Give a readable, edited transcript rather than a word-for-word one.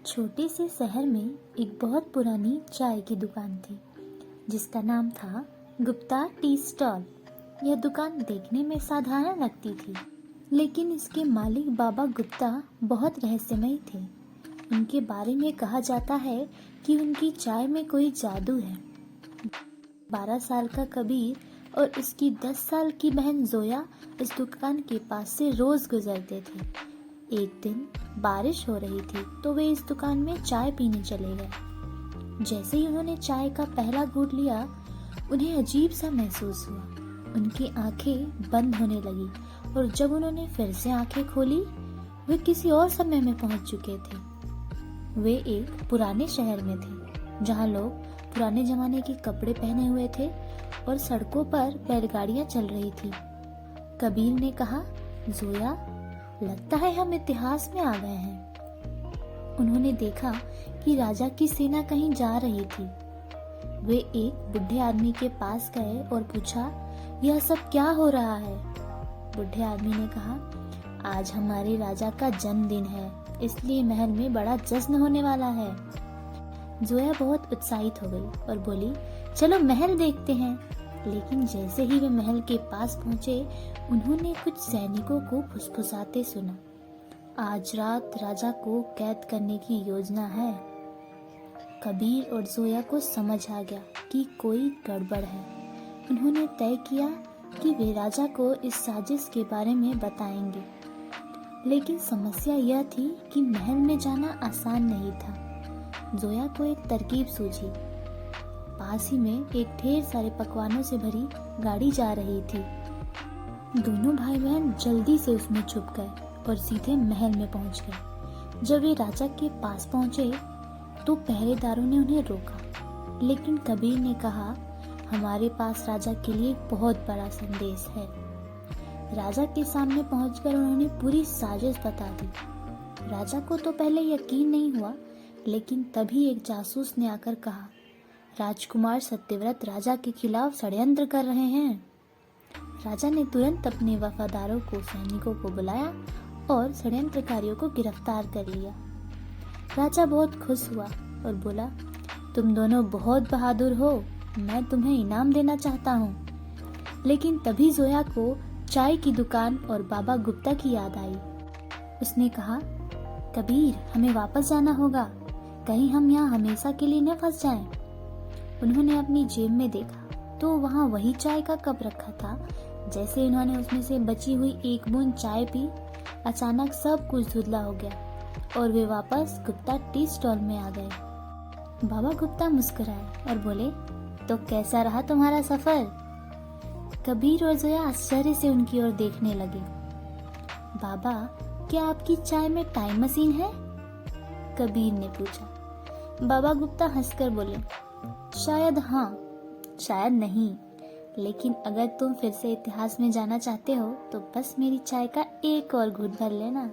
छोटे से शहर में एक बहुत पुरानी चाय की दुकान थी जिसका नाम था गुप्ता टी स्टॉल। यह दुकान देखने में साधारण लगती थी, लेकिन इसके मालिक बाबा गुप्ता बहुत रहस्यमयी थे। उनके बारे में कहा जाता है कि उनकी चाय में कोई जादू है। 12 साल का कबीर और उसकी 10 साल की बहन जोया इस दुकान के पास से रोज गुजरते थे। एक दिन बारिश हो रही थी तो वे इस दुकान में चाय पीने चले गए। जैसे ही उन्होंने चाय का पहला घूंट लिया, उन्हें अजीब सा महसूस हुआ। उनकी आंखें बंद होने लगी और जब उन्होंने फिर से आंखें खोली, वे किसी और समय में पहुंच चुके थे। वे एक पुराने शहर में थे जहां लोग पुराने जमाने के कपड़े पहने हुए थे और सड़कों पर बैलगाड़ियां चल रही थी। कबीर ने कहा, जोया, लगता है हम इतिहास में आ गए हैं। उन्होंने देखा कि राजा की सेना कहीं जा रही थी। वे एक बुढ़े आदमी के पास गए और पूछा, यह सब क्या हो रहा है? बुढ़े आदमी ने कहा, आज हमारे राजा का जन्मदिन है, इसलिए महल में बड़ा जश्न होने वाला है। जोया बहुत उत्साहित हो गई और बोली, चलो महल देखते हैं। लेकिन जैसे ही वे महल के पास पहुंचे, उन्होंने कुछ सैनिकों को फुसफुसाते सुना, आज रात राजा को कैद करने की योजना है। कबीर और जोया को समझ आ गया कि कोई गड़बड़ है। उन्होंने तय किया कि वे राजा को इस साजिश के बारे में बताएंगे। लेकिन समस्या यह थी कि महल में जाना आसान नहीं था। जोया को एक तरकीब सूझी। पास ही में एक ढेर सारे पकवानों से भरी गाड़ी जा रही थी। दोनों भाई बहन जल्दी से उसमें छुप गए और सीधे महल में पहुंच गए। जब वे राजा के पास पहुंचे तो पहरेदारों ने उन्हें रोका, लेकिन कबीर ने कहा, हमारे पास राजा के लिए एक बहुत बड़ा संदेश है। राजा के सामने पहुंचकर उन्होंने पूरी साजिश बता दी। राजा को तो पहले यकीन नहीं हुआ, लेकिन तभी एक जासूस ने आकर कहा, राजकुमार सत्यव्रत राजा के खिलाफ षड्यंत्र कर रहे हैं। राजा ने तुरंत अपने वफादारों को सैनिकों को बुलाया और षड्यंत्रकारियों को गिरफ्तार कर लिया। राजा बहुत खुश हुआ और बोला, तुम दोनों बहुत बहादुर हो, मैं तुम्हें इनाम देना चाहता हूँ। लेकिन तभी जोया को चाय की दुकान और बाबा गुप्ता की याद आई। उसने कहा, कबीर, हमें वापस जाना होगा, कहीं हम यहाँ हमेशा के लिए न फंस जाएं। उन्होंने अपनी जेब में देखा तो वहाँ वही चाय का कप रखा था। जैसे उन्होंने उसमें से बची हुई एक बूंद चाय पी, अचानक सब कुछ धुंधला हो गया और वे वापस गुप्ता टी स्टॉल में आ गए। बाबा गुप्ता मुस्कुराए और बोले, तो कैसा रहा तुम्हारा सफर? कबीर और जोया आश्चर्य से उनकी ओर देखने लगे। बाबा, क्या आपकी चाय में टाइम मशीन है? कबीर ने पूछा। बाबा गुप्ता हंसकर बोले, शायद हाँ, शायद नहीं, लेकिन अगर तुम फिर से इतिहास में जाना चाहते हो तो बस मेरी चाय का एक और घूंट भर लेना।